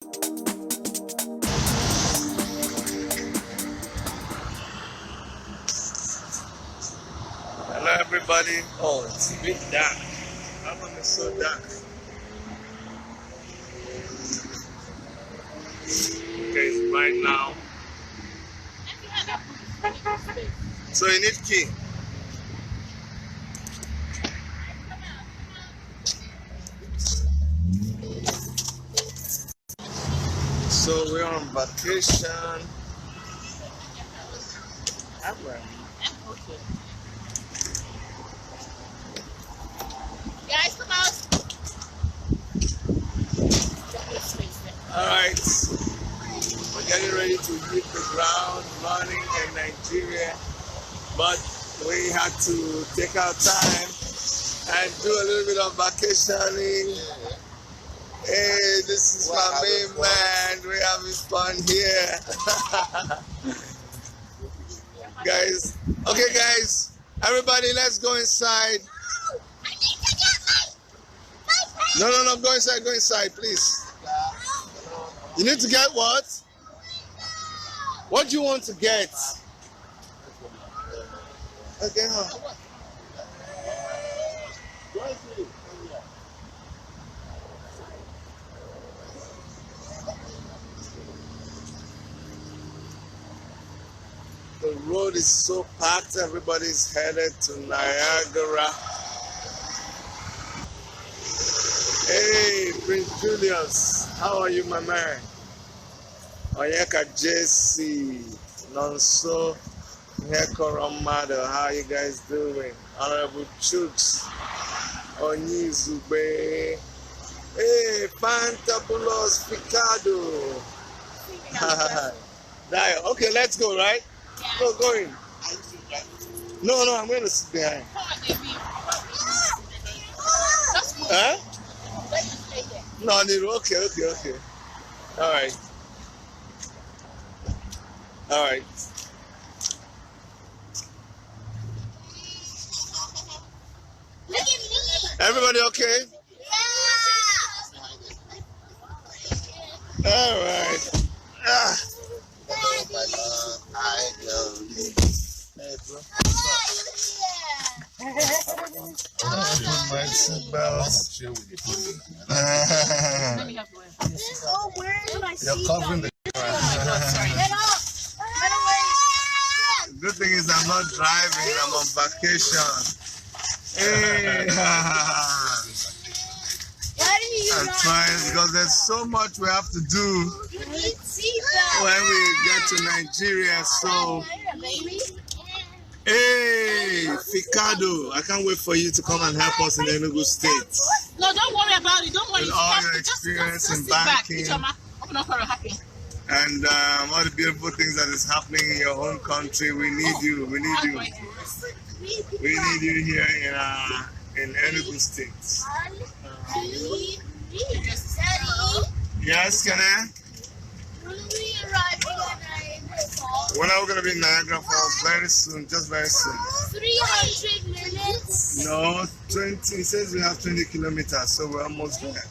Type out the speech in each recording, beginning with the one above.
Hello everybody. Oh, it's a bit dark. How come it's so dark? Okay, it's bright now. So you need key. So we're on vacation. Guys, come out. Alright. We're getting ready to hit the ground running in Nigeria. But we had to take our time and do a little bit of vacationing. Hey, this is my main man. We're having fun here. Guys, okay guys, everybody let's go inside. I need to get my No, go inside, please. You need to get what? What do you want to get? Okay, huh? The road is so packed, everybody's headed to Niagara. Hey, Prince Julius, how are you, my man? Onyeka JC, Nonso, Hekoromado, how are you guys doing? Honorable Chooks, Onyizube, hey, Fantabulous Picado. Okay, let's go, right? Go in. No, I'm going to sit behind. Huh? No, okay. All right. Everybody okay? Yeah. All right. Hey, bro. My seatbelts. You're covering the Good thing is I'm not driving, I'm on vacation. Hey. I'm trying because there's so much we have to do when we get to Nigeria. So, hey, Ficado, I can't wait for you to come and help us in Enugu State. No, don't worry about it. Don't worry. With all your experience in banking and all the beautiful things that is happening in your own country, we need you. We need you. We need you here in Enugu State. Yes, can I? When are we going to be in Niagara Falls? Very soon, just very soon. 300 minutes? No, 20. It says we have 20 kilometers, so we're almost there.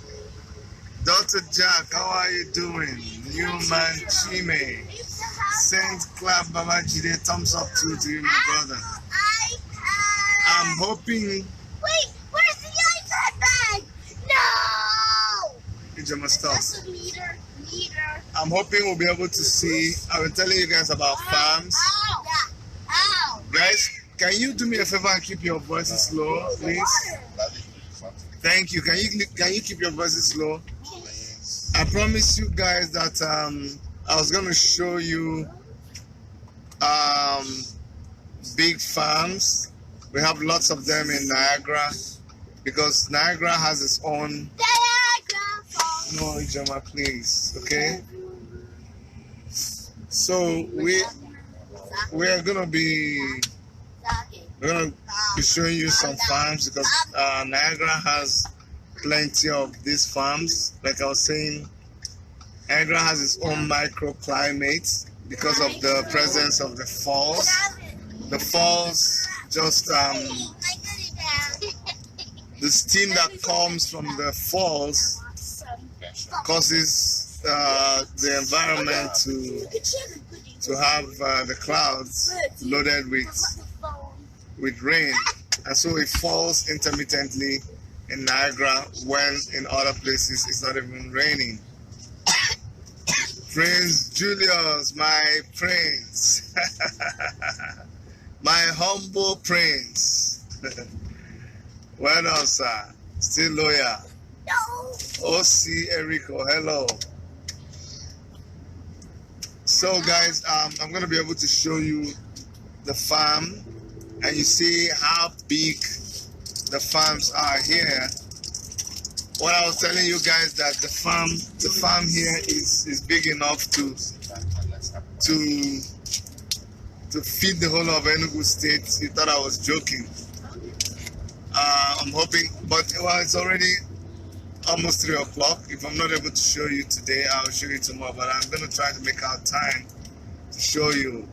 Dr. Jack, how are you doing? Newman Chime. Saint Clap Baba Jide, thumbs up to you, my brother. I'm hoping. Wait, where's the iPad bag? No! That's a meter. I'm hoping we'll be able to see. I was telling you guys about farms. Ow. Guys, can you do me a favor and keep your voices low, please? Thank you. Can you keep your voices low? I promise you guys that I was going to show you big farms. We have lots of them in Niagara because Niagara has its own. No, Ijama, please. Okay. So we are gonna be showing you some farms because Niagara has plenty of these farms. Like I was saying, Niagara has its own microclimate because of the presence of the falls. The falls just the steam that comes from the falls causes the environment to have the clouds loaded with rain, and so it falls intermittently in Niagara when in other places it's not even raining. Prince Julius, my prince, my humble prince. Well done, sir. Still loyal. No. OC Erico, hello. So guys, I'm going to be able to show you the farm, and you see how big the farms are here. What I was telling you guys, that the farm here is big enough to feed the whole of Enugu State. You thought I was joking. I'm hoping, but well, it's already almost 3 o'clock. If I'm not able to show you today, I'll show you tomorrow, but I'm going to try to make out time to show you.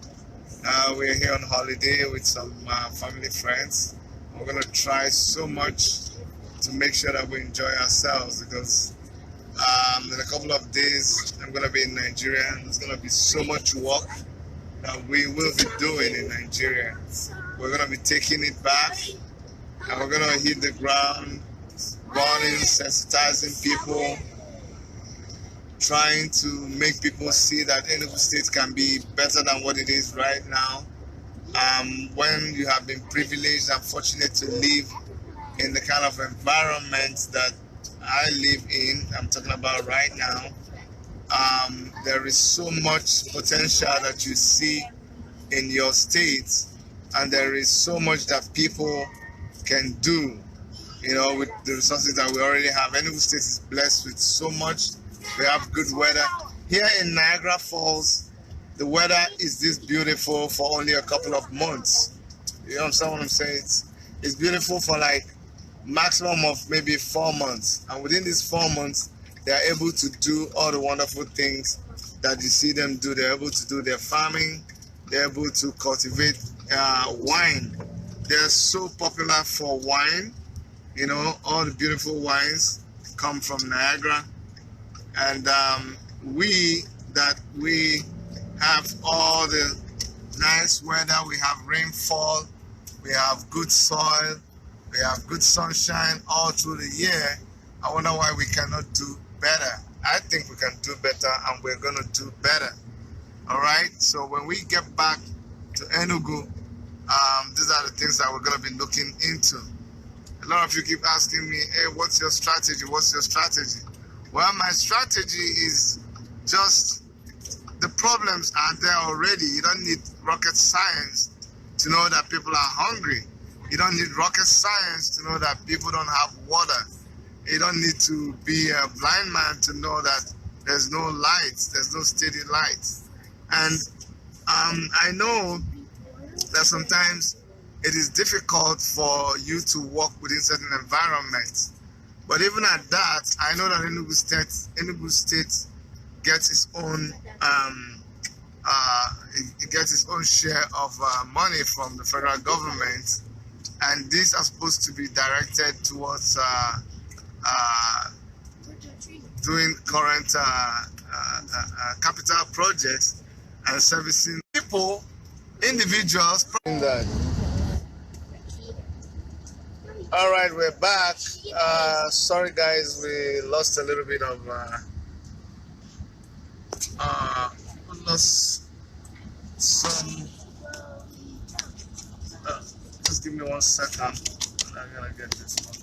We're here on holiday with some family friends. We're going to try so much to make sure that we enjoy ourselves, because in a couple of days I'm going to be in Nigeria, and there's going to be so much work that we will be doing in Nigeria. We're going to be taking it back, and we're going to hit the ground running, sensitizing people, trying to make people see that Enugu State can be better than what it is right now. When you have been privileged and fortunate to live in the kind of environment that I live in, I'm talking about right now, there is so much potential that you see in your state, and there is so much that people can do, you know, with the resources that we already have. Enugu State is blessed with so much. We have good weather. Here in Niagara Falls, the weather is this beautiful for only a couple of months. You understand what I'm saying? It's beautiful for like maximum of maybe 4 months. And within these 4 months, they are able to do all the wonderful things that you see them do. They're able to do their farming. They're able to cultivate wine. They're so popular for wine. You know, all the beautiful wines come from Niagara. And we have all the nice weather. We have rainfall, we have good soil, we have good sunshine all through the year. I wonder why we cannot do better. I think we can do better, and we're going to do better. All right, so when we get back to Enugu, these are the things that we're going to be looking into. A lot of you keep asking me, hey, what's your strategy? What's your strategy? Well, my strategy is just, the problems are there already. You don't need rocket science to know that people are hungry. You don't need rocket science to know that people don't have water. You don't need to be a blind man to know that there's no lights, there's no steady lights. And I know that sometimes it is difficult for you to work within certain environments. But even at that, I know that Enugu State gets its own share of money from the federal government, and these are supposed to be directed towards doing current capital projects and servicing people, individuals. All right, we're back. Sorry guys, we lost a little bit of lost some. Just give me 1 second. I'm gonna get this one.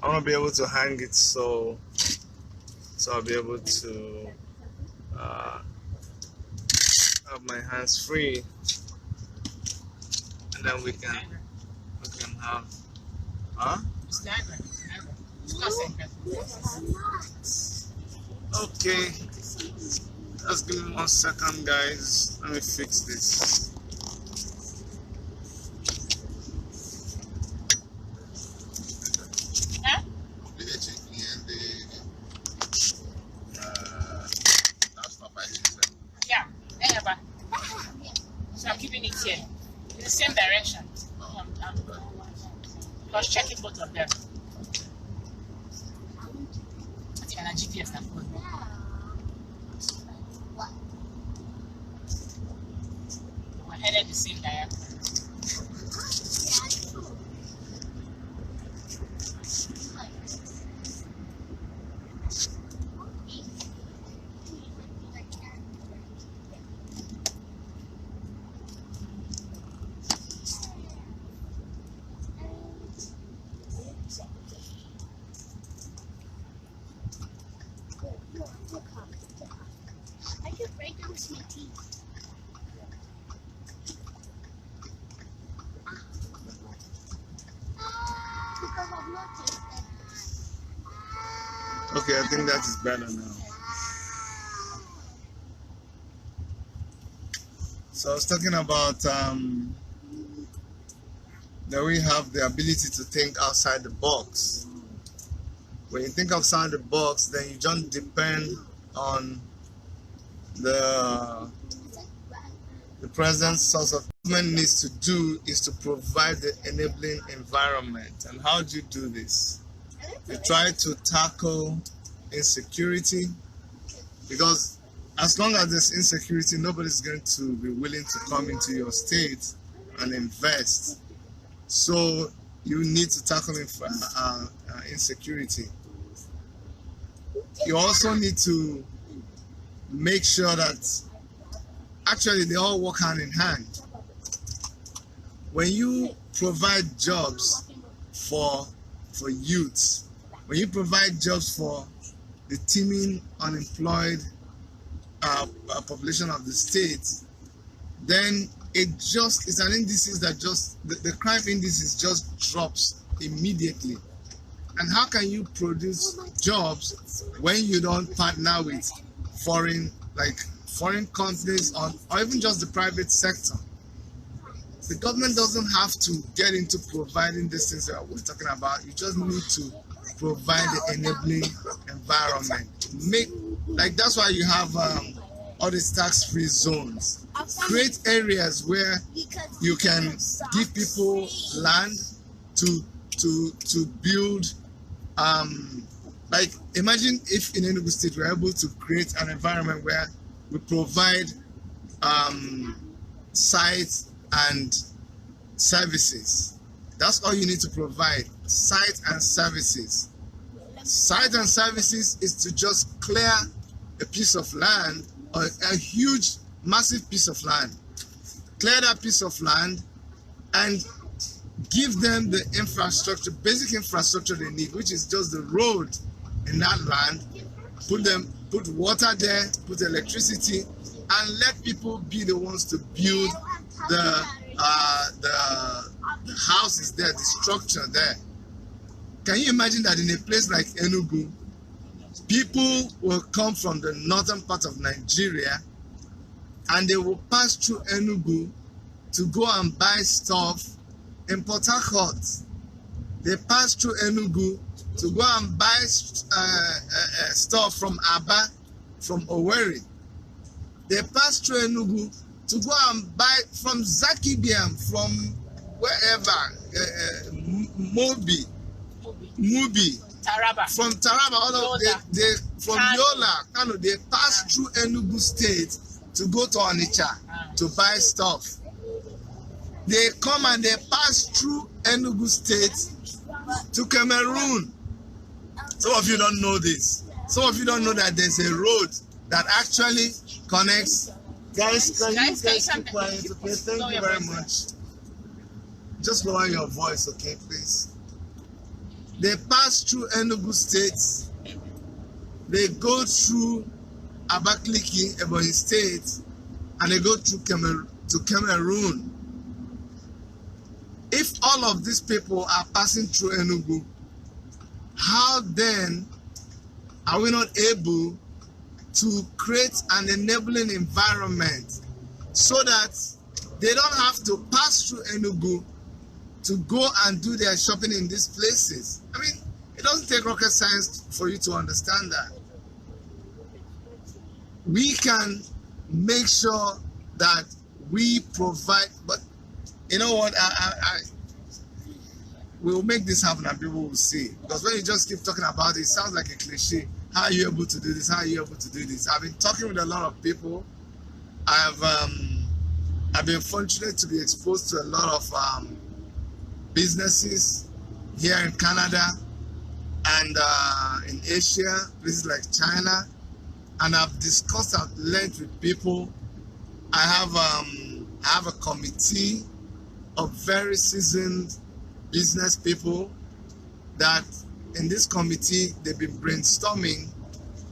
I want to be able to hang it so I'll be able to have my hands free, and then we can have okay, just give me 1 second guys, let me fix this. So I'm keeping it here in the same direction. I'm just checking both of them. I think I'm GPS now. We're headed the same direction. I could break them with my teeth. Because I'm not tasting. Okay, I think that is better now. So I was talking about that we have the ability to think outside the box. When you think outside the box, then you don't depend on the present source of government needs to do is to provide the enabling environment. And how do you do this? You try to tackle insecurity, because as long as there's insecurity, nobody's going to be willing to come into your state and invest. So you need to tackle insecurity. You also need to make sure that actually they all work hand in hand. When you provide jobs for youths, when you provide jobs for the teeming unemployed population of the state, then it just is an indices that just the crime indices just drops immediately. And how can you produce jobs when you don't partner with foreign companies or even just the private sector? The government doesn't have to get into providing these things that we're talking about. You just need to provide the enabling environment. That's why you have all these tax-free zones. Create areas where you can give people land to build. Like imagine if in Enugu State we're able to create an environment where we provide sites and services. That's all you need to provide, sites and services. Sites and services is to just clear a piece of land, or a huge, massive piece of land. Clear that piece of land and give them the infrastructure, basic infrastructure they need, which is just the road in that land. Put water there, put electricity, and let people be the ones to build the houses there, the structure there. Can you imagine that in a place like Enugu, people will come from the northern part of Nigeria and they will pass through Enugu to go and buy stuff in Port Harcourt. They pass through Enugu to go and buy stuff from Aba, from Owerri. They pass through Enugu to go and buy from Zakibiam, from wherever, Mubi, Taraba. From Taraba, they from Yola, Kano, they pass through Enugu State to go to Onitsha to buy stuff. They come and they pass through Enugu State to Cameroon. Some of you don't know this. Some of you don't know that there's a road that actually connects. Guys, can you guys keep quiet, okay? Thank you very much. Just lower your voice, okay, please. They pass through Enugu State. They go through Abakaliki, Ebonyi State, and they go through to Cameroon. If all of these people are passing through Enugu, how then are we not able to create an enabling environment so that they don't have to pass through Enugu to go and do their shopping in these places? I mean, it doesn't take rocket science for you to understand that. We can make sure that we provide, but you know what? We'll make this happen and people will see. Because when you just keep talking about it, it sounds like a cliche. How are you able to do this? How are you able to do this? I've been talking with a lot of people. I've been fortunate to be exposed to a lot of businesses here in Canada and in Asia, places like China. And I've discussed at length with people. I have a committee of very seasoned business people that in this committee they've been brainstorming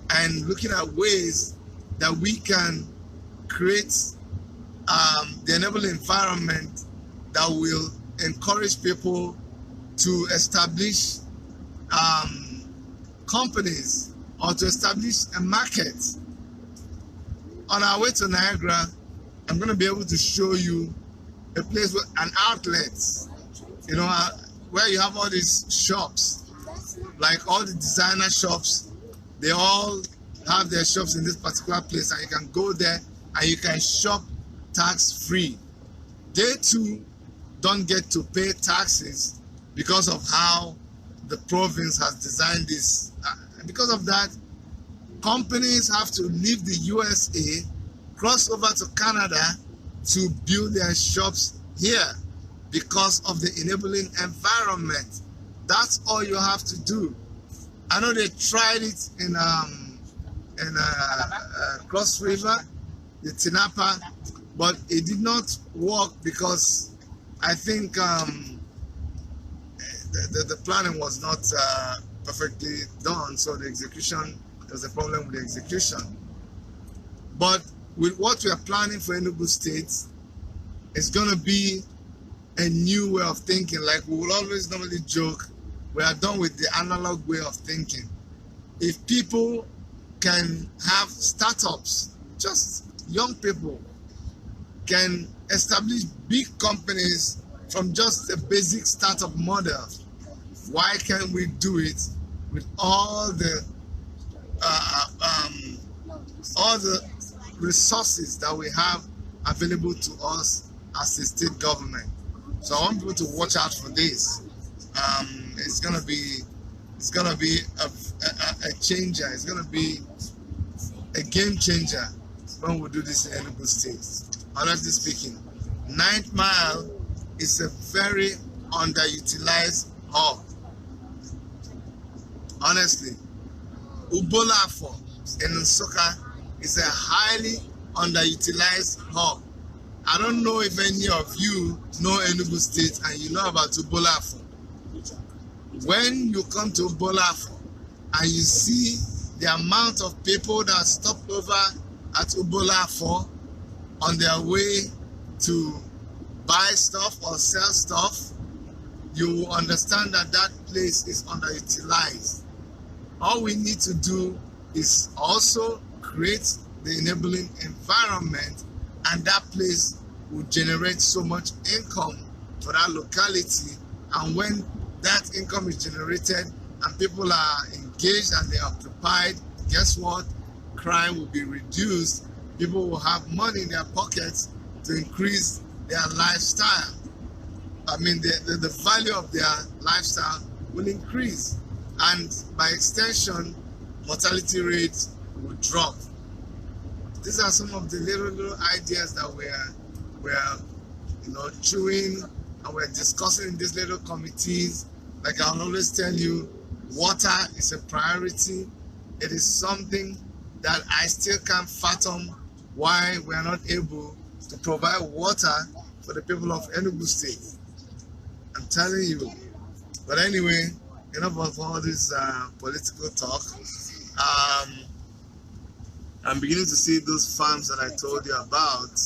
and looking at ways that we can create the enabling environment that will encourage people to establish companies or to establish a market. On our way to Niagara, I'm going to be able to show you a place with an outlet, you know, where you have all these shops, like all the designer shops. They all have their shops in this particular place, and you can go there and you can shop tax free. They too don't get to pay taxes because of how the province has designed this. Because of that, companies have to leave the USA, cross over to Canada to build their shops here because of the enabling environment. That's all you have to do. I know they tried it in Cross River, the Tinapa, but it did not work because I think the planning was not perfectly done, so the execution, there was a problem with the execution. But with what we are planning for Enugu State, it's going to be a new way of thinking. Like we will always normally joke, we are done with the analog way of thinking. If people can have startups, just young people can establish big companies from just a basic startup model, why can't we do it with all the resources that we have available to us as a state government? So I want people to watch out for this. It's gonna be a changer. It's gonna be a game changer when we do this in Enugu State. Honestly speaking, 9th Mile is a very underutilized hub. Honestly, Ubolafo in Nsukka is a highly underutilized hub. I don't know if any of you know Enugu State and you know about Ubolafo. When you come to Ubolafo and you see the amount of people that stop over at Ubolafo on their way to buy stuff or sell stuff, you will understand that that place is underutilized. All we need to do is also create the enabling environment, and that place will generate so much income for that locality. And when that income is generated and people are engaged and they're occupied, guess what? Crime will be reduced. People will have money in their pockets to increase their lifestyle. I mean, the value of their lifestyle will increase, and by extension, mortality rates will drop. These are some of the little ideas that we're chewing and we're discussing in these little committees. Like I'll always tell you, water is a priority. It is something that I still can't fathom why we are not able to provide water for the people of Enugu State. I'm telling you. But anyway, enough of all this political talk. I'm beginning to see those farms that I told you about.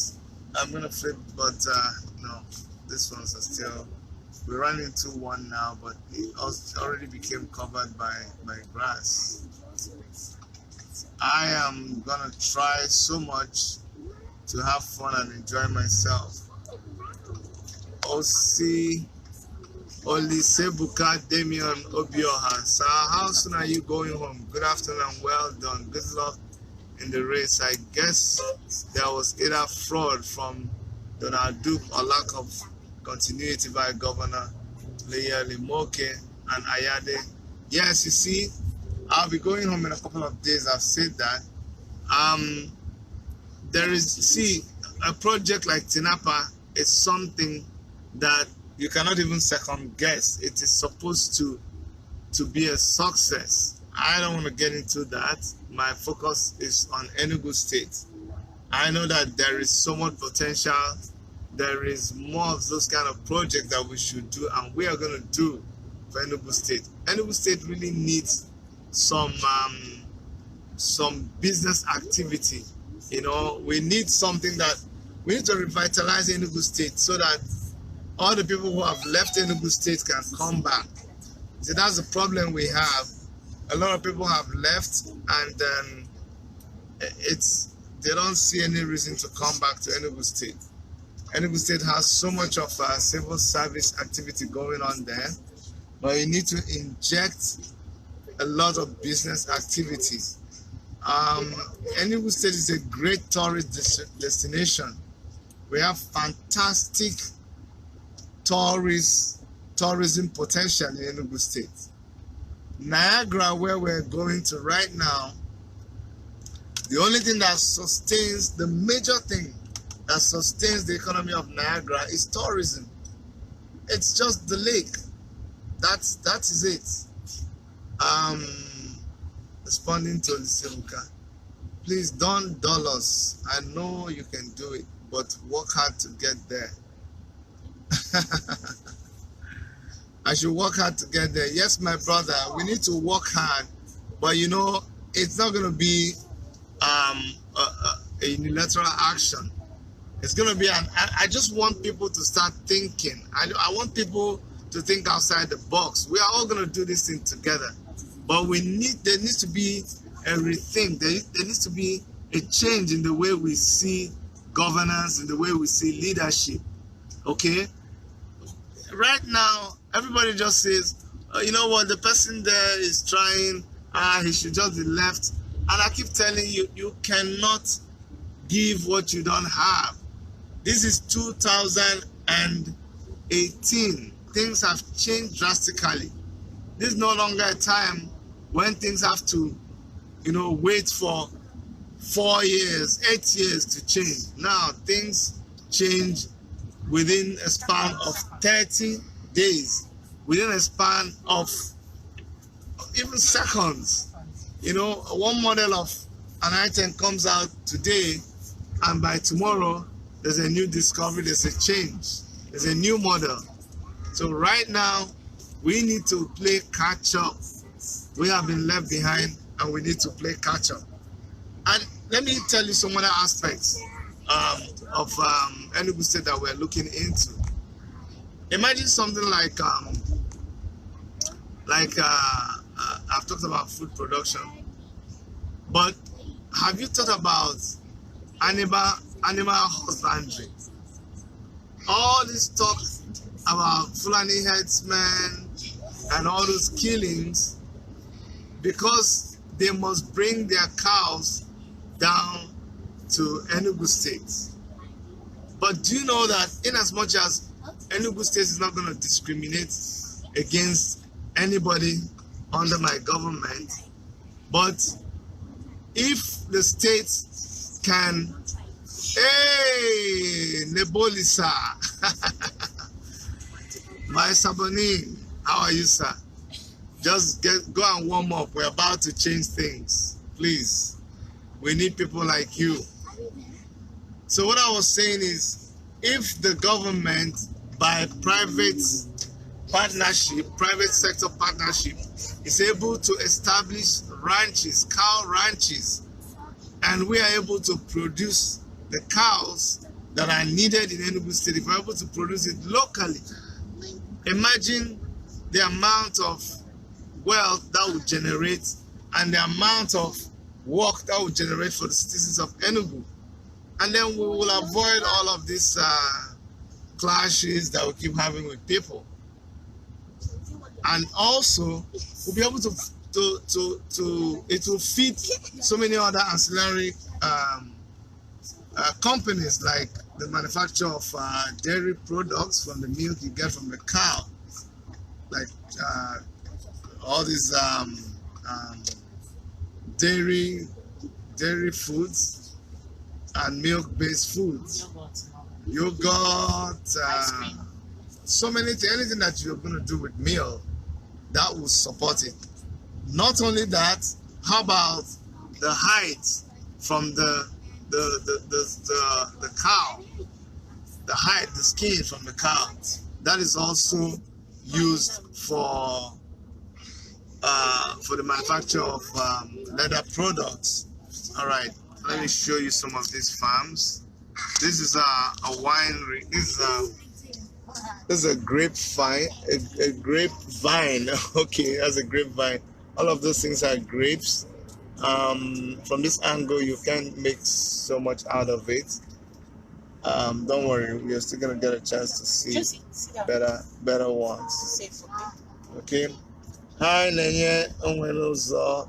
I'm gonna flip, but no, these ones are still. We ran into one now, but it already became covered by grass. I am gonna try so much to have fun and enjoy myself. Osi Olisebuka Damian Obioha. Sir, how soon are you going home? Good afternoon and well done. Good luck in the race. I guess there was either fraud from Donald Duke or lack of continuity by Governor Leyeli Moke and Ayade. Yes, you see, I'll be going home in a couple of days. I've said that. There is, see, a project like Tinapa is something that you cannot even second guess. It is supposed to be a success. I don't want to get into that. My focus is on Enugu State. I know that there is so much potential. There is more of those kind of projects that we should do, and we are going to do for Enugu State. Enugu State really needs some business activity. You know, we need something that we need to revitalize Enugu State so that all the people who have left Enugu State can come back. See, that's the problem we have. A lot of people have left, and they don't see any reason to come back to Enugu State. Enugu State has so much of civil service activity going on there, but you need to inject a lot of business activities. Enugu State is a great tourist destination. We have fantastic tourism potential in Enugu State. Niagara, where we're going to right now, the only thing that sustains, the major thing that sustains the economy of Niagara is tourism. It's just the lake. That is it. Responding to the Sibuka, please don't dull us. I know you can do it, but work hard to get there. I should work hard to get there. Yes, my brother, we need to work hard, but you know, it's not going to be a unilateral action. It's going to be I just want people to start thinking. I want people to think outside the box. We are all going to do this thing together, but there needs to be a rethink. There needs to be a change in the way we see governance, in the way we see leadership. Okay? Right now, everybody just says, you know what, the person there is trying, he should just be left. And I keep telling you, you cannot give what you don't have. This is 2018. Things have changed drastically. This is no longer a time when things have to, you know, wait for 4 years, 8 years to change. Now, things change within a span of 30 days, within a span of even seconds. You know, one model of an item comes out today, and by tomorrow, there's a new discovery, there's a change, there's a new model. So right now, we need to play catch up. We have been left behind, and we need to play catch up. And let me tell you some other aspects of Enugu State that we're looking into. Imagine something like I've talked about food production, but have you thought about animal husbandry? All this talk about Fulani herdsmen and all those killings, because they must bring their cows down to Enugu State. But do you know that in as much as Enugu State is not going to discriminate against anybody under my government, but if the state can, hey, Nebolisa, my Saboni, how are you, sir? Just go and warm up. We're about to change things. Please. We need people like you. So what I was saying is, if the government, by private sector partnership, is able to establish ranches, cow ranches, and we are able to produce the cows that are needed in Enugu State, if we're able to produce it locally, imagine the amount of wealth that would generate and the amount of work that would generate for the citizens of Enugu. And then we will avoid all of these clashes that we keep having with people. And also, we'll be able to it will feed so many other ancillary companies like the manufacture of dairy products from the milk you get from the cow, like all these dairy foods and milk-based foods, yogurt, so many things. Anything that you're going to do with milk, that will support it. Not only that, how about the height from the cow, the height, the skin from the cow, that is also used for the manufacture of leather products. All right, let me show you some of these farms. This is a winery. This is a grapevine. A grapevine. Okay, that's a grapevine. All of those things are grapes. From this angle, you can't make so much out of it. Don't worry, we are still gonna get a chance to see better ones. Okay. Hi Nenye Onweloza.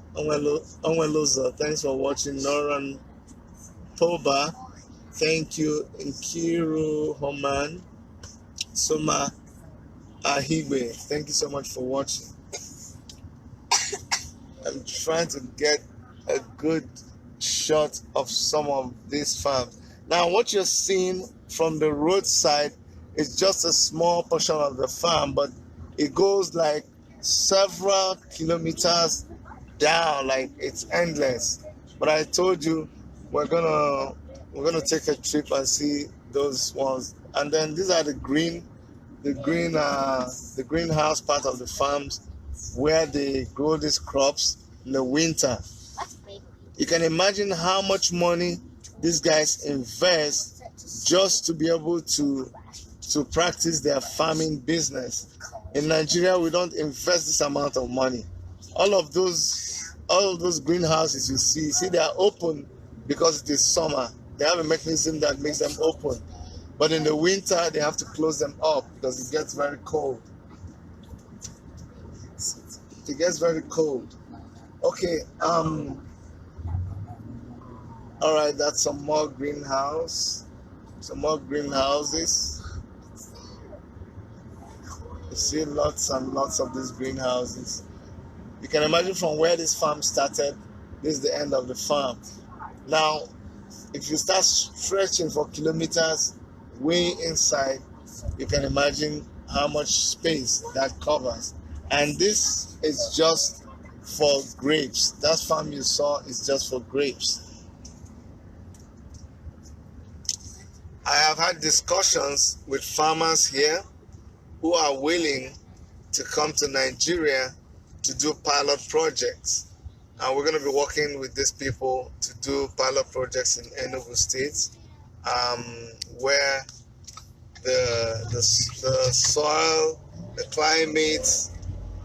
Thanks for watching. Noran Poba. Thank you. Nkiru Homan. Soma Ahigwe. Thank you so much for watching. I'm trying to get a good shot of some of these farms. Now, what you're seeing from the roadside is just a small portion of the farm, but it goes like several kilometers down, like it's endless. But I told you we're gonna take a trip and see those ones. And then these are the greenhouse part of the farms where they grow these crops in the winter. You can imagine how much money these guys invest just to be able to practice their farming business. In Nigeria, we don't invest this amount of money. All of those greenhouses you see they are open because it is summer. They have a mechanism that makes them open. But in the winter, they have to close them up because it gets very cold. It gets very cold. Okay, all right, that's some more greenhouses. You see lots and lots of these greenhouses. You can imagine from where this farm started, this is the end of the farm. Now, if you start stretching for kilometers way inside, you can imagine how much space that covers. And this is just for grapes. That farm you saw is just for grapes. I have had discussions with farmers here who are willing to come to Nigeria to do pilot projects. And we're going to be working with these people to do pilot projects in Enugu State, where the soil, the climate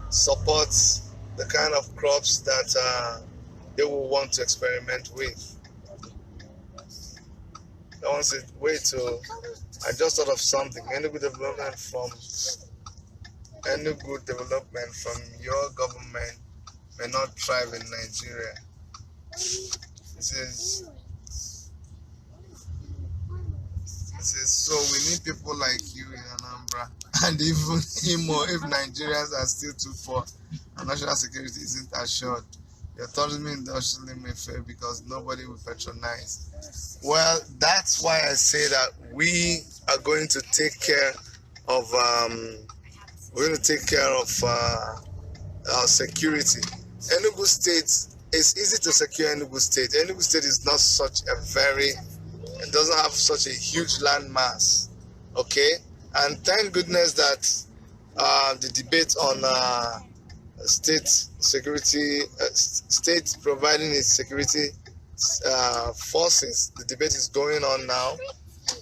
supports the kind of crops that they will want to experiment with. I want to wait till I just thought of something. Enugu development from your government may not thrive in Nigeria. This is so we need people like you in Anambra and even Imo if Nigerians are still too poor and national security isn't assured. Your tourism industry may fail because nobody will patronize. Well, that's why I say that we are going to take care of our security. Enugu State, it's easy to secure Enugu State. Enugu State is not such a it doesn't have such a huge land mass, okay? And thank goodness that the debate on state security, state providing its security forces, the debate is going on now,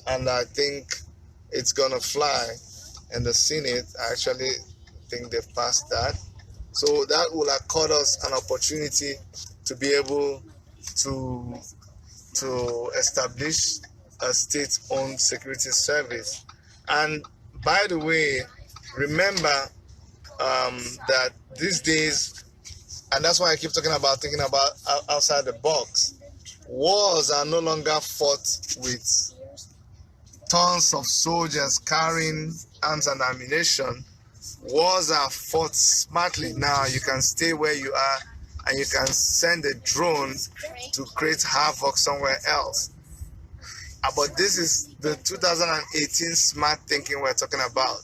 and I think it's gonna fly. And the Senate, I actually think they've passed that. So that will accord us an opportunity to be able to establish a state-owned security service. And by the way, remember that these days, and that's why I keep thinking about outside the box. Wars are no longer fought with tons of soldiers carrying arms and ammunition. Wars are fought smartly now. You can stay where you are and you can send a drone to create havoc somewhere else. But this is the 2018 smart thinking we're talking about.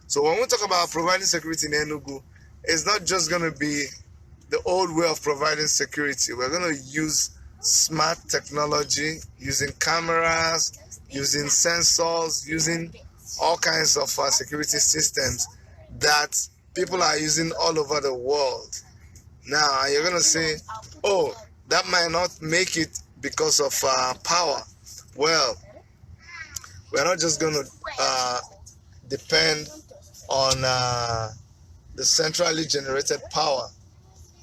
So when we talk about providing security in Enugu, it's not just going to be the old way of providing security. We're going to use smart technology, using cameras, using sensors, using all kinds of security systems that people are using all over the world. Now, you're going to say, oh, that might not make it because of power. Well, we're not just going to depend on the centrally generated power.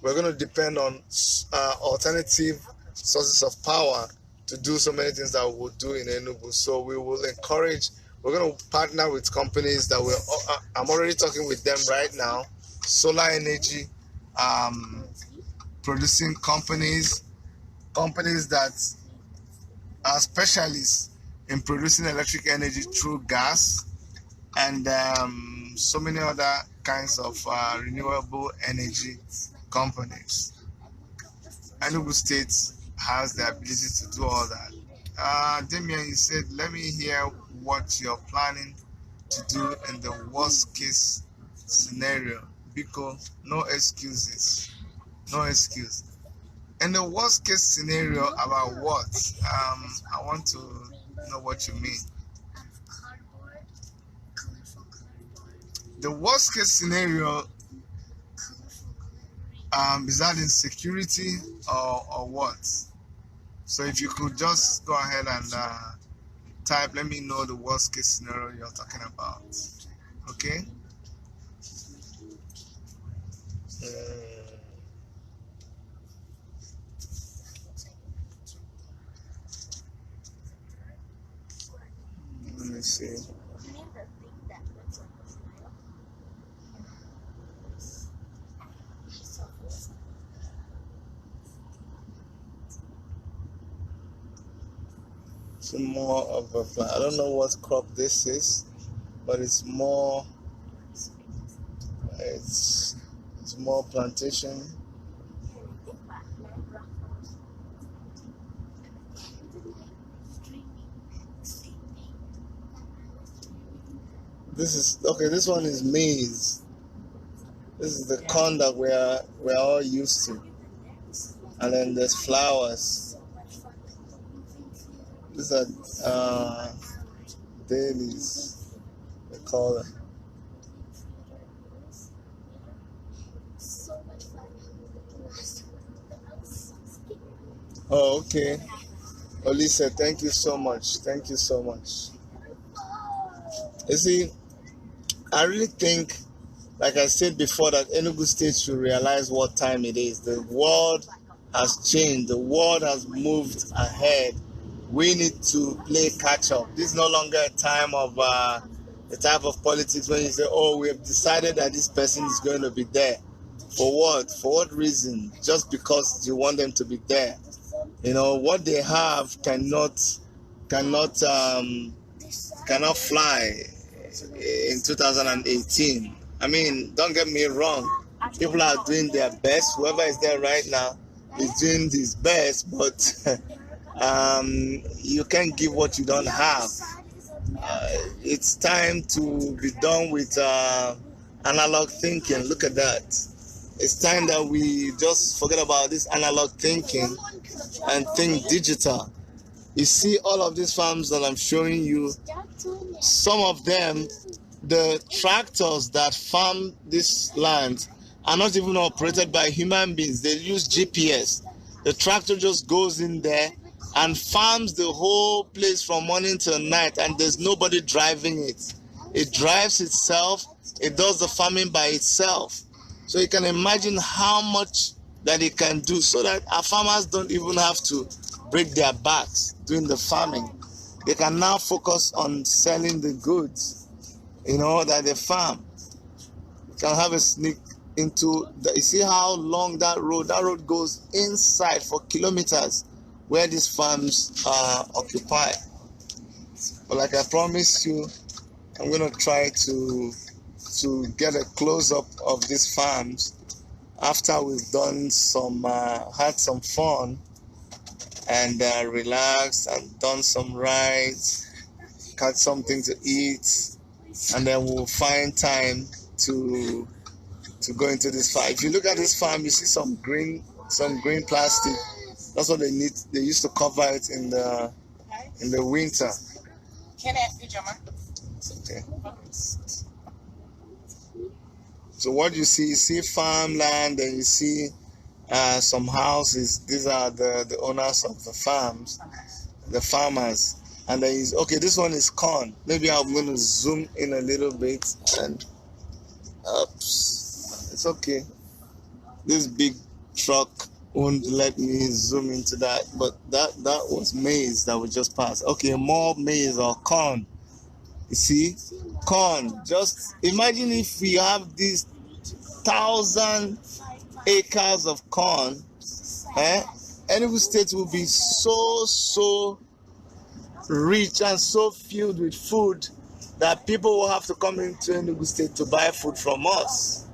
We're going to depend on alternative sources of power to do so many things that we will do in Enugu. So we will encourage, we're going to partner with companies that will, I'm already talking with them right now, solar energy, producing companies that are specialists in producing electric energy through gas, and so many other kinds of renewable energy companies. Enugu State has the ability to do all that. Damien, you said, let me hear what you're planning to do in the worst case scenario. Because no excuses. No excuse. In the worst case scenario, about what? I want to know what you mean. The worst case scenario, is that insecurity or what? So if you could just go ahead and type, let me know the worst case scenario you're talking about. Okay? Let me see. It's more of a plant. I don't know what crop this is, but it's more plantation. This one is maize. This is the corn that we're all used to. And then there's flowers. These are dailies, they call them. Oh, okay. Olisa, thank you so much. Thank you so much. You see, I really think, like I said before, that Enugu State should realize what time it is. The world has changed. The world has moved ahead. We need to play catch up. This is no longer a time of the type of politics when you say, oh, we have decided that this person is going to be there. For what? For what reason? Just because you want them to be there. You know, what they have cannot fly in 2018. I mean, don't get me wrong. People are doing their best. Whoever is there right now is doing his best, but you can't give what you don't have. It's time to be done with analog thinking. Look at that. It's time that we just forget about this analog thinking and think digital. You see all of these farms that I'm showing you, some of them, the tractors that farm this land are not even operated by human beings. They use GPS. The tractor just goes in there and farms the whole place from morning till night, and there's nobody driving it. It drives itself. It does the farming by itself. So you can imagine how much that it can do, so that our farmers don't even have to break their backs doing the farming. They can now focus on selling the goods, that they farm. You can have a sneak into you see how long that road goes inside for kilometers where these farms are occupied. But like I promised you, I'm gonna try to get a close-up of these farms after we've done some had some fun and relaxed and done some rides, got something to eat, and then we'll find time to go into this farm. If you look at this farm, you see some green plastic. That's what they need. They used to cover it in the winter. Okay. So what you see farmland, and you see some houses. These are the owners of the farms, the farmers. And then okay, this one is corn. Maybe I'm going to zoom in a little bit and oops, it's okay. This big truck won't let me zoom into that, but that was maize that we just passed. Okay, more maize or corn. You see, corn. Just imagine if we have these 1,000 acres of corn. Enugu State will be so rich and so filled with food that people will have to come into Enugu State to buy food from us.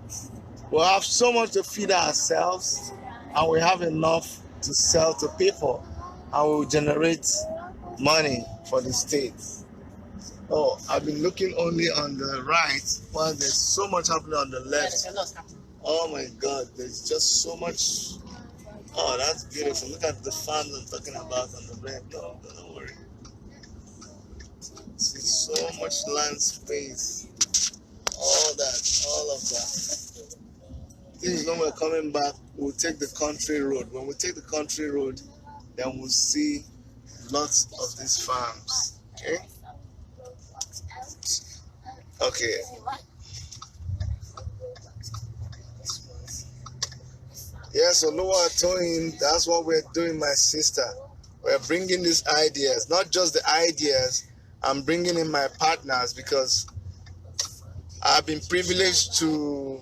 We'll have so much to feed ourselves, and we have enough to sell to people, and we'll generate money for the state. Oh, I've been looking only on the right, while there's so much happening on the left. Oh my God, there's just so much. Oh, that's beautiful. Look at the farms I'm talking about on the left. No, don't worry. See so much land space. All of that. Things when we're coming back, we'll take the country road. When we take the country road, then we'll see lots of these farms. Okay? Okay. Yeah, so Loa Toyin, that's what we're doing, my sister. We're bringing these ideas, not just the ideas, I'm bringing in my partners, because I've been privileged to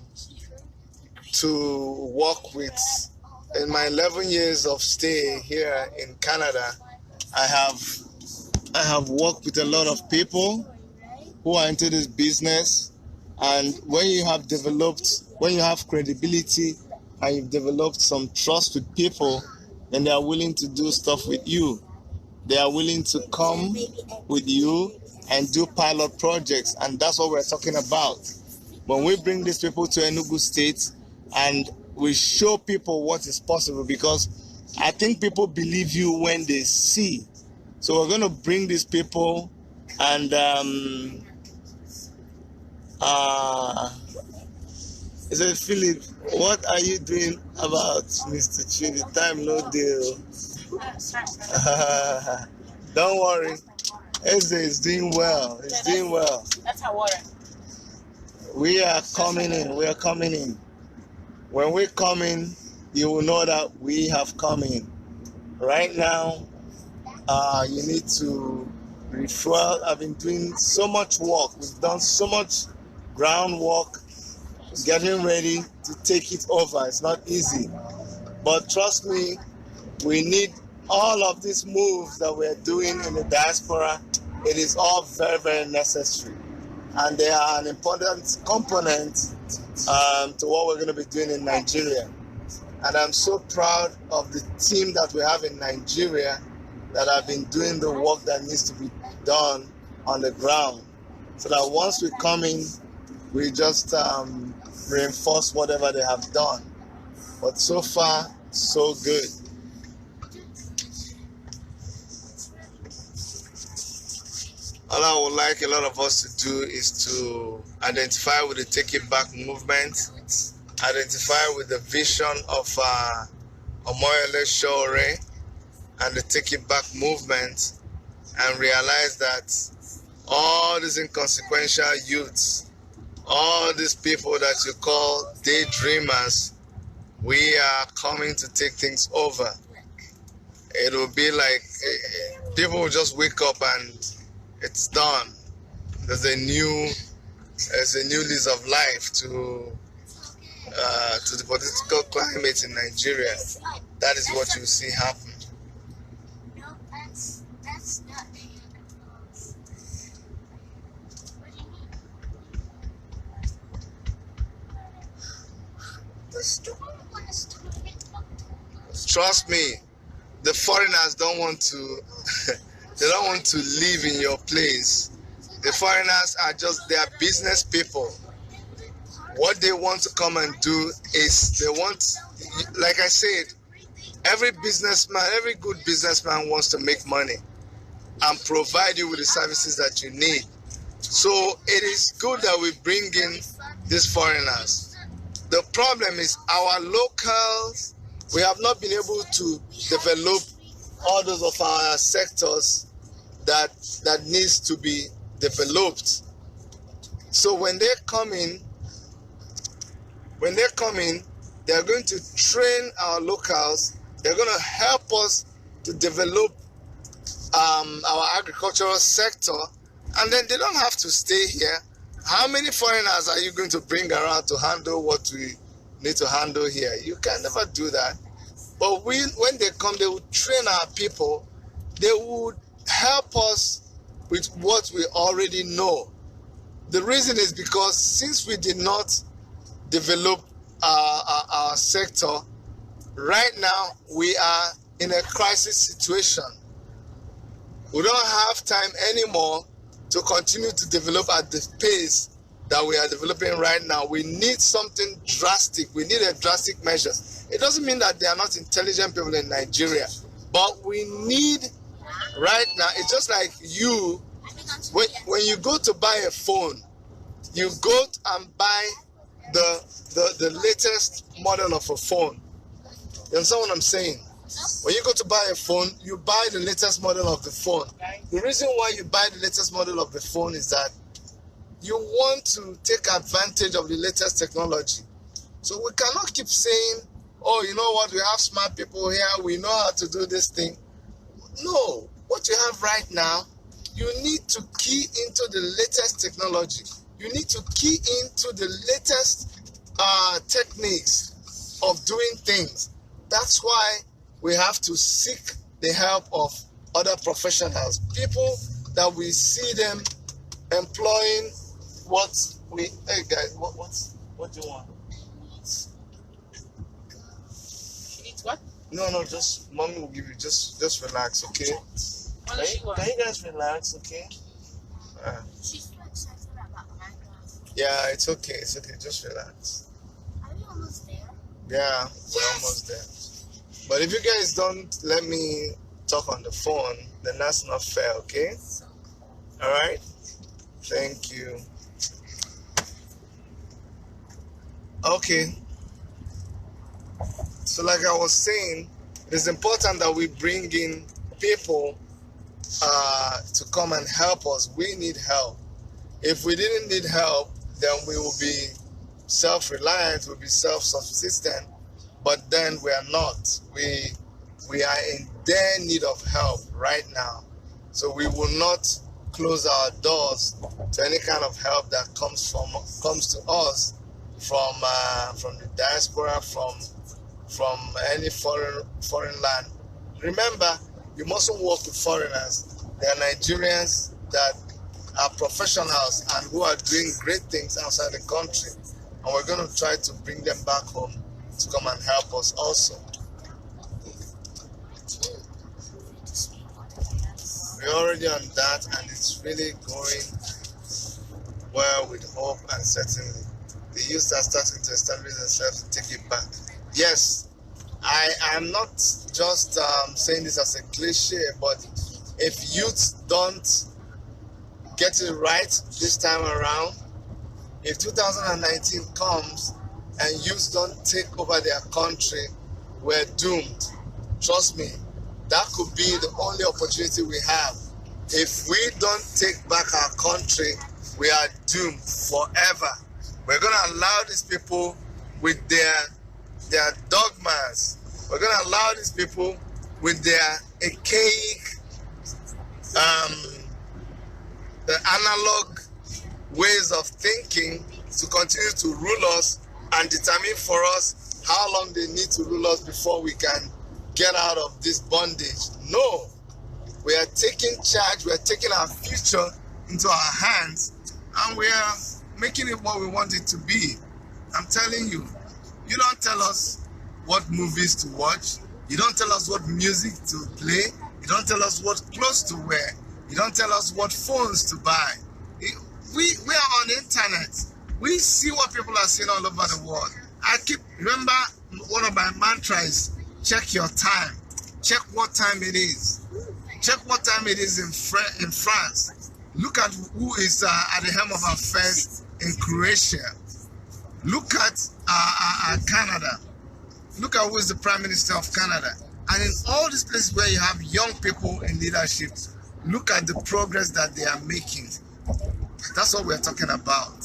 work with, in my 11 years of stay here in Canada, I have worked with a lot of people who are into this business, and when you have credibility and you've developed some trust with people, then they are willing to do stuff with you. They are willing to come with you and do pilot projects, and that's what we're talking about. When we bring these people to Enugu State and we show people what is possible, because I think people believe you when they see. So we're going to bring these people, and he said, Philip, what are you doing about Mr. Chidi? Time no deal. Don't worry. Eze is doing well. He's doing well. That's our water. We are coming in. We are coming in. When we come in, you will know that we have come in. Right now, you need to refuel. I've been doing so much work. We've done so much groundwork, getting ready to take it over. It's not easy. But trust me, we need all of these moves that we're doing in the diaspora. It is all very, very necessary. And they are an important component to what we're going to be doing in Nigeria. And I'm so proud of the team that we have in Nigeria that have been doing the work that needs to be done on the ground. So that once we come in, we just reinforce whatever they have done. But so far, so good. All I would like a lot of us to do is to identify with the Take It Back movement, identify with the vision of Omoyele Shore and the Take It Back movement, and realize that all these inconsequential youths, all these people that you call daydreamers, we are coming to take things over. It will be like people will just wake up and it's done. There's a new lease of life to the political climate in Nigeria. That is what you see happen. Trust me, the foreigners don't want to. They don't want to live in your place. The foreigners are just, they are business people. What they want to come and do is they want, like I said, every businessman, every good businessman wants to make money and provide you with the services that you need. So it is good that we bring in these foreigners. The problem is our locals, we have not been able to develop all those of our sectors that needs to be developed. So when they come in, they are going to train our locals. They're going to help us to develop our agricultural sector, and then they don't have to stay here. How many foreigners are you going to bring around to handle what we need to handle here? You can never do that. But when they come, they will train our people. They would help us with what we already know. The reason is because since we did not develop our sector, right now we are in a crisis situation. We don't have time anymore to continue to develop at the pace that we are developing right now. We need something drastic. We need a drastic measure. It doesn't mean that there are not intelligent people in Nigeria, but we need right now. It's just like you, when you go to buy a phone, you go and buy the latest model of a phone. You understand what I'm saying? When you go to buy a phone, you buy the latest model of the phone. The reason why you buy the latest model of the phone is that you want to take advantage of the latest technology. So we cannot keep saying, oh, you know what, we have smart people here, we know how to do this thing. No, what you have right now, you need to key into the latest technology. You need to key into the latest techniques of doing things. That's why we have to seek the help of other professionals, people that we see them employing what we, hey guys, what do you want? She needs what? No, just mommy will give you, just relax, okay? Can you guys relax, okay? She's so excited about Minecraft. Yeah, it's okay, just relax. Are we almost there? Yeah, we're almost there. But if you guys don't let me talk on the phone, then that's not fair, okay? Alright? Thank you. Okay. So like I was saying, it's important that we bring in people to come and help us. We need help. If we didn't need help, then we will be self-reliant, we'll be self-subsistent, but then we are not. We are in dire need of help right now. So we will not close our doors to any kind of help that comes to us from the diaspora, from any foreign land. Remember, you mustn't work with foreigners. They are Nigerians that are professionals and who are doing great things outside the country. And we're going to try to bring them back home to come and help us also. We're already on that, and it's really going well with hope and certainly. The youth are starting to establish themselves and take it back. Yes, I am not just saying this as a cliche, but if youth don't get it right this time around, if 2019 comes and youth don't take over their country, we're doomed. Trust me, that could be the only opportunity we have. If we don't take back our country, we are doomed forever. We're going to allow these people with their dogmas. We're going to allow these people with their archaic, the analog ways of thinking to continue to rule us and determine for us how long they need to rule us before we can get out of this bondage. No, we are taking charge, we are taking our future into our hands, and we are making it what we want it to be. I'm telling you, You don't tell us what movies to watch. You don't tell us what music to play. You don't tell us what clothes to wear. You don't tell us what phones to buy. We are on the internet. We see what people are seeing all over the world. Remember one of my mantras, check your time. Check what time it is. Check what time it is in France. Look at who is at the helm of affairs in Croatia. Look at Canada. Look at who is the Prime Minister of Canada. And in all these places where you have young people in leadership, look at the progress that they are making. That's what we're talking about.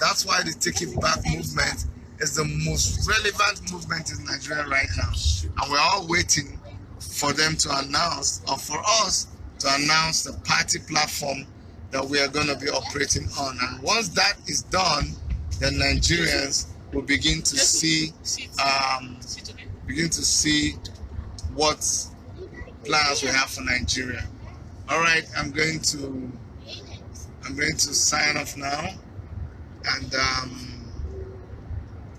That's why the Take It Back movement is the most relevant movement in Nigeria right now. And we're all waiting for them to announce, or for us to announce the party platform that we are going to be operating on. And once that is done, then Nigerians will begin to see what plans we have for Nigeria. All right, I'm going to sign off now and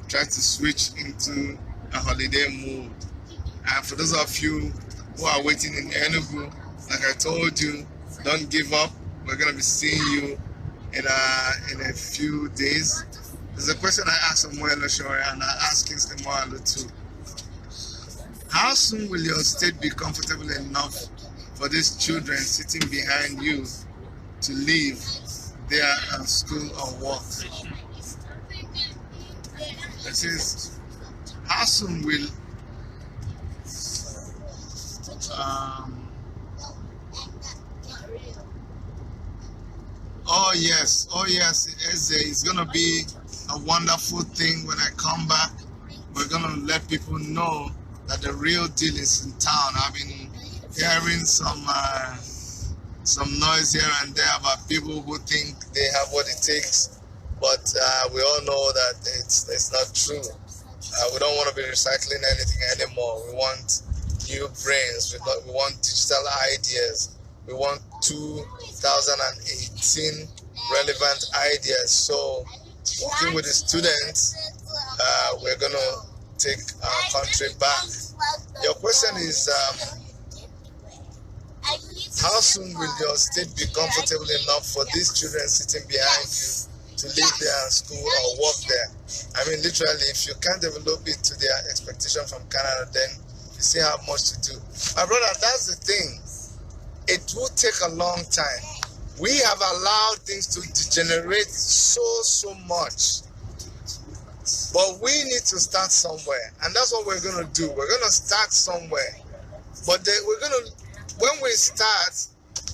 try to switch into a holiday mood. And for those of you who are waiting in Enugu, like I told you, don't give up. We're going to be seeing you in a few days. There's a question I asked Samuel Oshore, and I asked Kingsley Moalo too. How soon will your state be comfortable enough for these children sitting behind you to leave their school or work? It says, how soon will oh yes, it's gonna be a wonderful thing when I come back. We're gonna let people know that the real deal is in town. I've been hearing some noise here and there about people who think they have what it takes, but we all know that it's not true. We don't want to be recycling anything anymore. We want new brains. We want digital ideas. We want 2018 relevant ideas. So, working with the students, we're going to take our country back. Your question is, how soon will your state be comfortable enough for these children sitting behind you to leave their school or work there? I mean, literally, if you can't develop it to their expectation from Canada, then you still have much to do. My brother, that's the thing. It will take a long time. We have allowed things to degenerate so much. But we need to start somewhere. And that's what we're going to do. We're going to start somewhere. But when we start,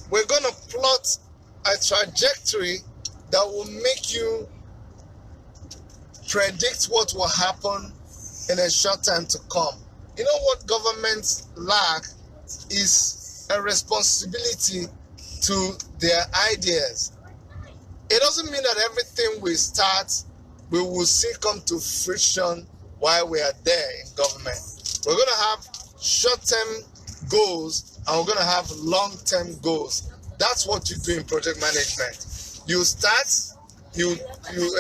we're going to plot a trajectory that will make you predict what will happen in a short time to come. You know what governments lack is a responsibility to their ideas. It doesn't mean that everything we start, we will see come to fruition while we are there in government. We're going to have short-term goals and we're going to have long-term goals. That's what you do in project management. You start, you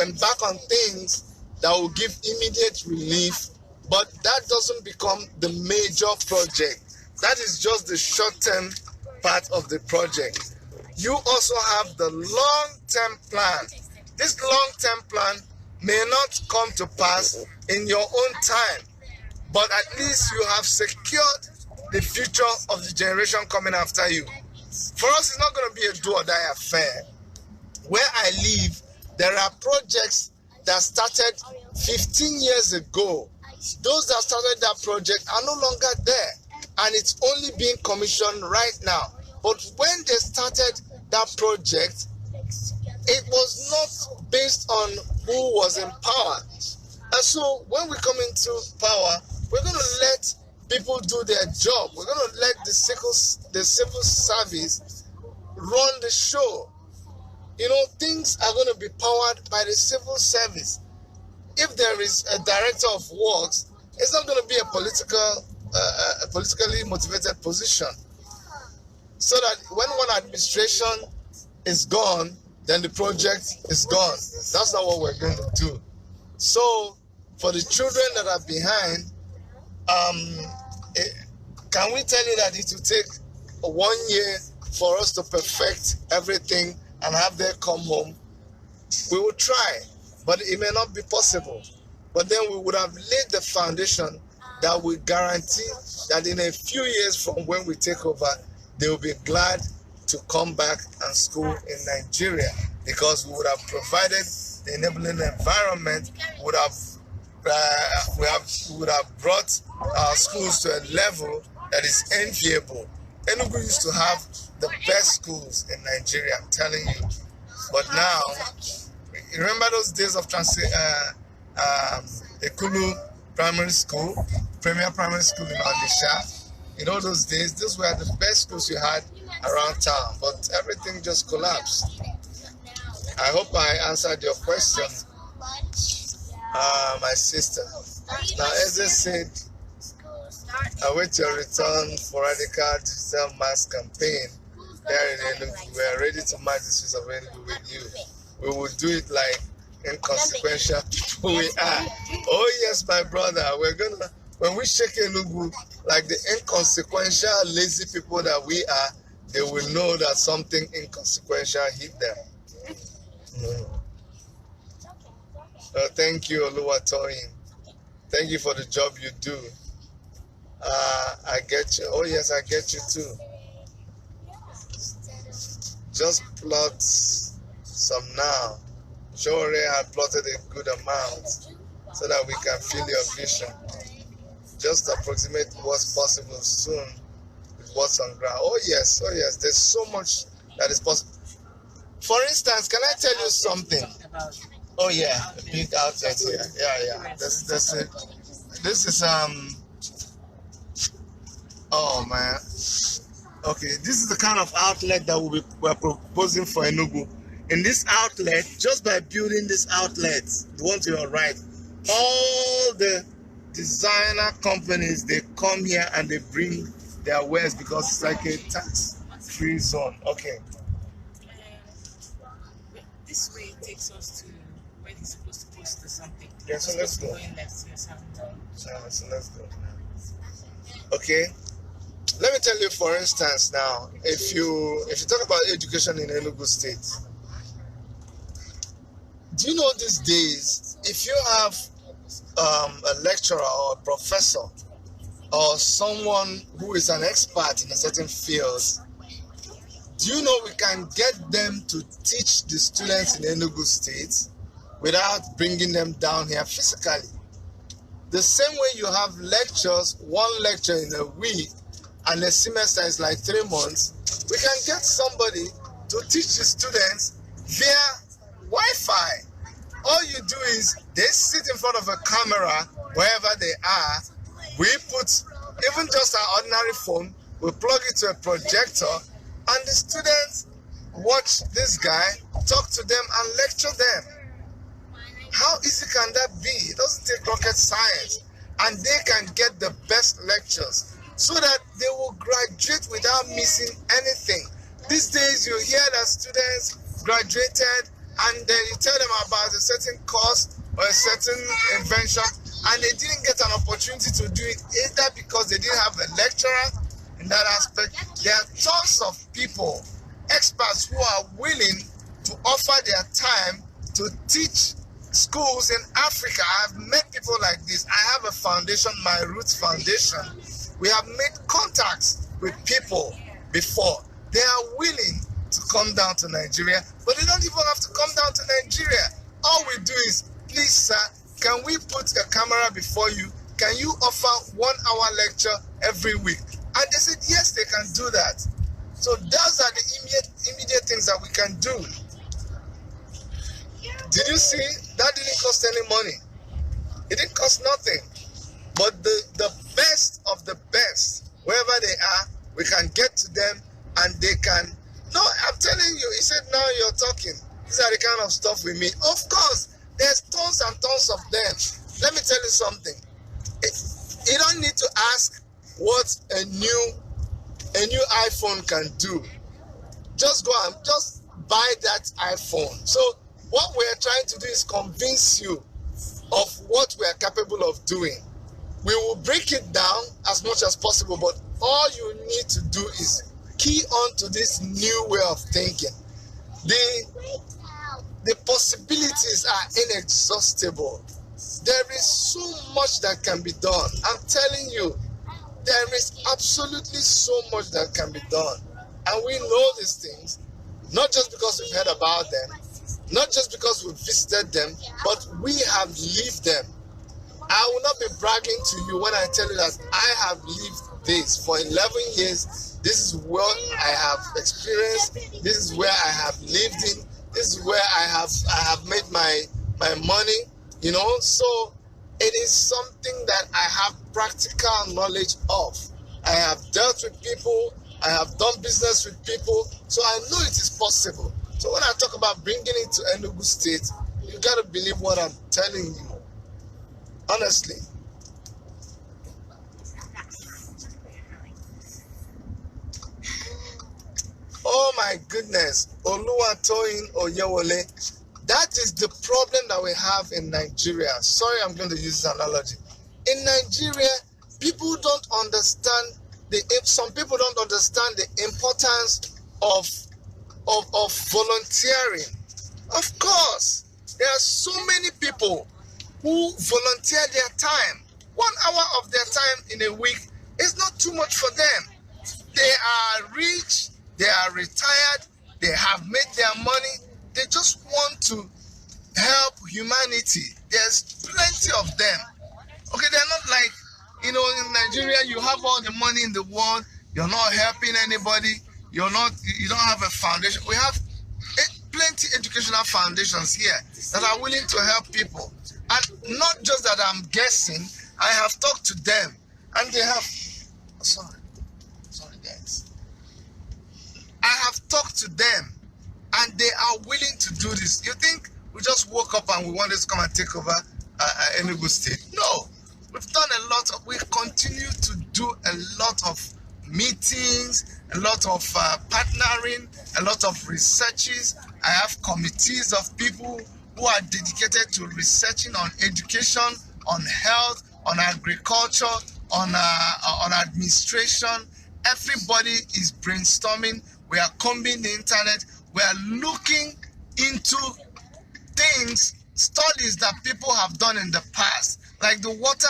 embark on things that will give immediate relief, but that doesn't become the major project. That is just the short-term part of the project. You also have the long-term plan. This long-term plan may not come to pass in your own time, but at least you have secured the future of the generation coming after you. For us, it's not going to be a do-or-die affair. Where I live, there are projects that started 15 years ago. Those that started that project are no longer there, and it's only being commissioned right now. But when they started that project, it was not based on who was in power. And so when we come into power, we're going to let people do their job. We're going to let the civil service run the show. You know, things are going to be powered by the civil service. If there is a director of works, it's not going to be a politically motivated position. So that when one administration is gone, then the project is gone. That's not what we're going to do. So for the children that are behind, can we tell you that it will take 1 year for us to perfect everything and have them come home? We will try, but it may not be possible. But then we would have laid the foundation that will guarantee that in a few years from when we take over, they will be glad to come back and school in Nigeria, because we would have provided the enabling environment, we would have brought our schools to a level that is enviable. Enugu used to have the best schools in Nigeria, I'm telling you. But now, you remember those days of Ekulu Primary School, Premier Primary School in Onitsha? In all those days, those were the best schools you had around town, but everything just collapsed. I hope I answered your question, my sister. Now, as I said, await your return for radical digital mass campaign here in Enugu. We are ready to march the streets of Enugu with you. We will do it like inconsequential people we are. Oh yes, my brother, we're gonna, when we shake Enugu like the inconsequential, lazy people that we are, they will know that something inconsequential hit them. Thank you, Oluwatoyin. Thank you for the job you do. I get you. Oh yes, I get you too. Just plot some now. Shore had plotted a good amount so that we can feel your vision. Just approximate what's possible soon with what's on ground. Oh yes, there's so much that is possible. For instance, can I tell you something? Oh yeah, a big outlet here. Yeah. This is oh man. Okay, this is the kind of outlet that we're proposing for Enugu. In this outlet, just by building this outlet, the one to your right, all the designer companies, they come here and they bring their wares because it's like a tax-free zone. Okay. This way it takes us to where it's supposed to post to something. Yeah, so let's go. So let's go. Okay. Let me tell you, for instance, now, if you talk about education in Enugu State, do you know these days, if you have a lecturer or a professor or someone who is an expert in a certain field, do you know we can get them to teach the students in Enugu State without bringing them down here physically? The same way you have lectures, one lecture in a week, and the semester is like 3 months, we can get somebody to teach the students via Wi-Fi. All you do is they sit in front of a camera wherever they are. We put even just our ordinary phone, we plug it to a projector, and the students watch this guy, talk to them, and lecture them. How easy can that be? It doesn't take rocket science. And they can get the best lectures so that they will graduate without missing anything. These days you hear that students graduated and then you tell them about a certain course or a certain invention and they didn't get an opportunity to do it, either because they didn't have a lecturer in that aspect. There are tons of people, experts who are willing to offer their time to teach schools in Africa. I've met people like this. I have a foundation, my Roots Foundation. We have made contacts with people before. They are willing to come down to Nigeria, but they don't even have to come down to Nigeria. All we do is, please sir, can we put a camera before you? Can you offer 1 hour lecture every week? And they said, yes, they can do that. So those are the immediate things that we can do. Did you see? That didn't cost any money. It didn't cost nothing. But the best of the best, wherever they are, we can get to them and they can. No, I'm telling you, he said, now you're talking. These are the kind of stuff we mean. Of course, there's tons and tons of them. Let me tell you something. You don't need to ask what a new iPhone can do. Just go and just buy that iPhone. So what we're trying to do is convince you. of what we are capable of doing. We will break it down as much as possible, but all you need to do is key on to this new way of thinking. The possibilities are inexhaustible. There is so much that can be done. I'm telling you, there is absolutely so much that can be done. And we know these things, not just because we've heard about them, not just because we've visited them, but we have lived them. I will not be bragging to you when I tell you that I have lived this for 11 years. This is what I have experienced. This is where I have lived in. This is where I have made my money, you know. So it is something that I have practical knowledge of. I have dealt with people. I have done business with people. So I know it is possible. So when I talk about bringing it to Enugu State, you got to believe what I'm telling you. Honestly. Oh my goodness. Oluwatoyin Oyewole. That is the problem that we have in Nigeria. Sorry, I'm going to use this analogy. In Nigeria, people don't understand some people don't understand the importance of volunteering. Of course, there are so many people who volunteer their time. 1 hour of their time in a week is not too much for them. They are rich, they are retired, they have made their money. They just want to help humanity. There's plenty of them. Okay, they're not like, you know, in Nigeria, you have all the money in the world, you're not helping anybody, you don't have a foundation. We have plenty educational foundations here that are willing to help people. And not just that I'm guessing, I have talked to them and they have, sorry guys. I have talked to them and they are willing to do this. You think we just woke up and we wanted to come and take over Enugu State? No. We've done we continue to do a lot of meetings, a lot of partnering, a lot of researches. I have committees of people who are dedicated to researching on education, on health, on agriculture, on administration. Everybody is brainstorming. We are combing the internet. We are looking into things, studies that people have done in the past, like the water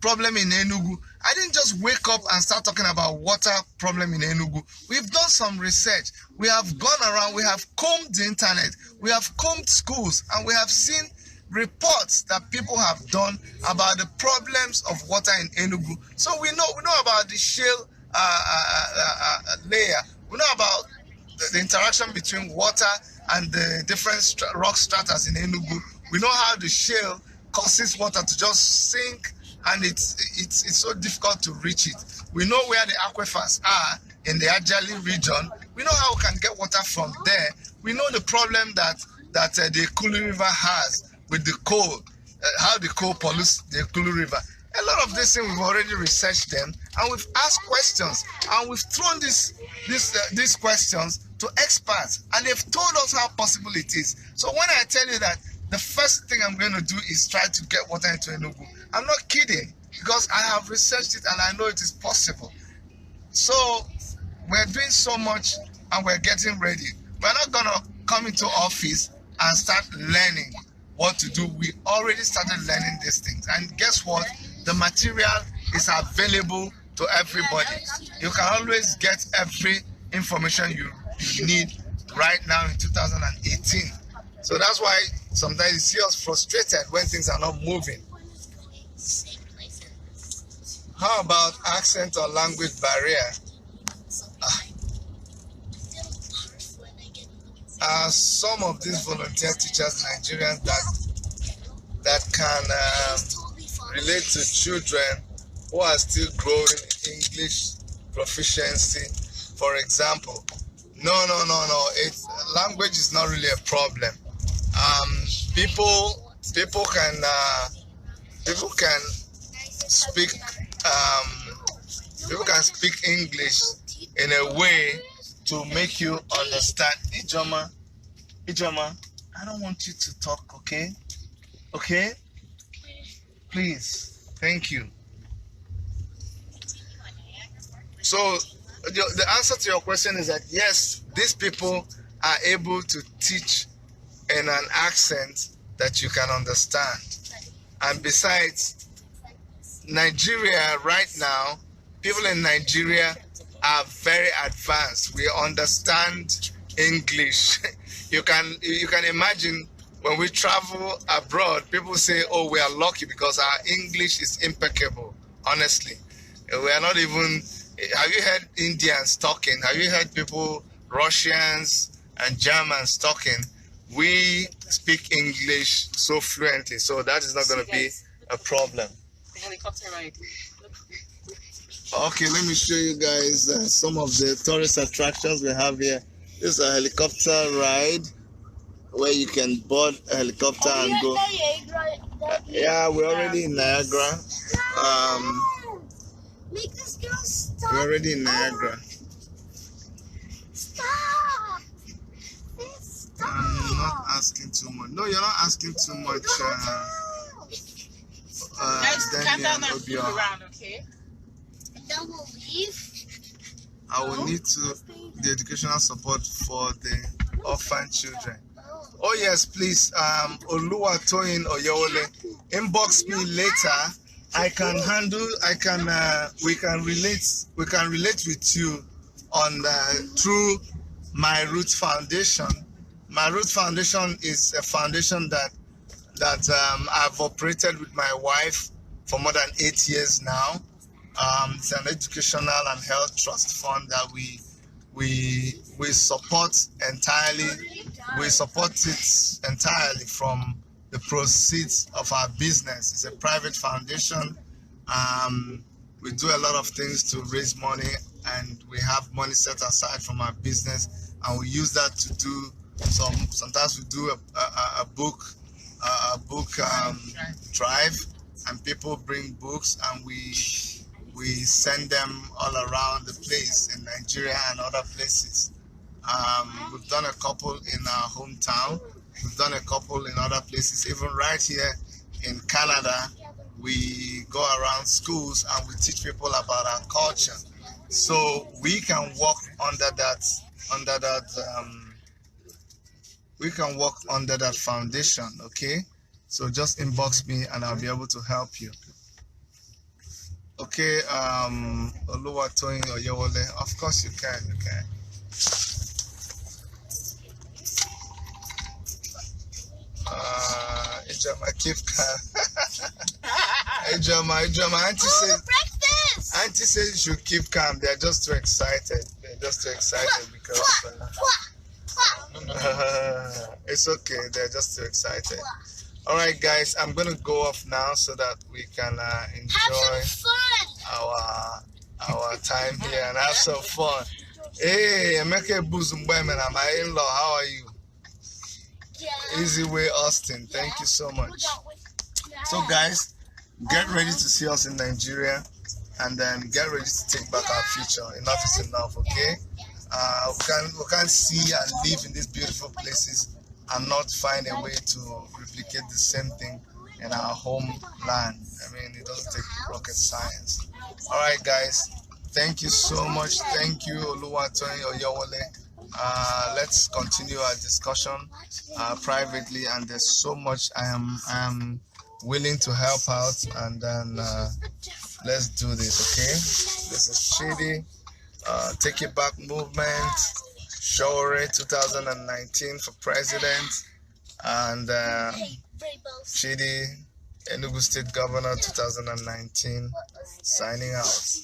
problem in Enugu. I didn't just wake up and start talking about water problem in Enugu. We've done some research. We have gone around, we have combed the internet, we have combed schools, and we have seen reports that people have done about the problems of water in Enugu. So we know about the shale layer. We know about the interaction between water and the different rock stratas in Enugu. We know how the shale causes water to just sink, and it's so difficult to reach it. We know where the aquifers are in the Ajali region. We know how we can get water from there. We know the problem that the Kulu River has with the coal, how the coal pollutes the Kulu River. A lot of these things we've already researched them, and we've asked questions, and we've thrown these questions to experts, and they've told us how possible it is. So when I tell you that the first thing I'm going to do is try to get water into Enugu, I'm not kidding, because I have researched it and I know it is possible. So we're doing so much and we're getting ready. We're not going to come into office and start learning what to do. We already started learning these things. And guess what? The material is available to everybody. You can always get every information you need right now in 2018. So that's why sometimes you see us frustrated when things are not moving. How about accent or language barrier? Some of these volunteer teachers, Nigerians, that can relate to children who are still growing English proficiency, for example. No. Language is not really a problem. People can speak English in a way to make you understand. Ijoma, I don't want you to talk, okay? Okay? Please. Thank you. So the answer to your question is that yes, these people are able to teach in an accent that you can understand. And besides, Nigeria right now, people in Nigeria are very advanced. We understand English. You can imagine when we travel abroad, people say, oh, we are lucky because our English is impeccable. Honestly, we are not even. Have you heard Indians talking? Have you heard people, Russians and Germans talking? We speak English so fluently, so that is not going to be a problem. The helicopter ride. Okay, let me show you guys some of the tourist attractions we have here. This is a helicopter ride where you can board a helicopter and go. Yeah, we're already in Niagara. Make this girl stop. We're already in Niagara. Stop. Stop. I'm not asking too much. No, you're not asking too much. Calm down and move around, okay? And then we'll leave. I will need the educational support for the orphan children. Oh yes, please. Oluwatoyin Oyewole, inbox me later. I can handle. We can relate with you on through My Root Foundation. My Root Foundation is a foundation that I've operated with my wife for more than 8 years now. It's an educational and health trust fund that we support entirely. We support it entirely from the proceeds of our business. It's a private foundation. We do a lot of things to raise money, and we have money set aside from our business, and we use that to do sometimes we do a book drive, and people bring books, and we send them all around the place in Nigeria and other places. We've done a couple in our hometown. We've done a couple in other places. Even right here in Canada, we go around schools and we teach people about our culture. So we can work under that foundation, okay? So just inbox me and I'll be able to help you. Okay, Oluwatoyin Oyewole, of course you can. Ijama, keep calm. Ijama, Auntie says you should keep calm. They're just too excited. Because it's okay. They're just too excited. All right, guys, I'm gonna go off now so that we can enjoy our time here and have some fun. Hey, Emeka Buzumbemen, my in-law, how are you? Easy Way Austin, thank you so much. So guys, get ready to see us in Nigeria, and then get ready to take back our future. Enough is enough, okay? We can't see and live in these beautiful places and not find a way to replicate the same thing in our homeland. I mean, it doesn't take rocket science. All right, guys, thank you so much. Thank you, Oluwatoyin Oyewole. Let's continue our discussion privately, and there's so much I am willing to help out, and then let's do this, okay? This is Chidi, Take It Back movement, Shore 2019 for president, and Chidi, Enugu State Governor 2019, signing out.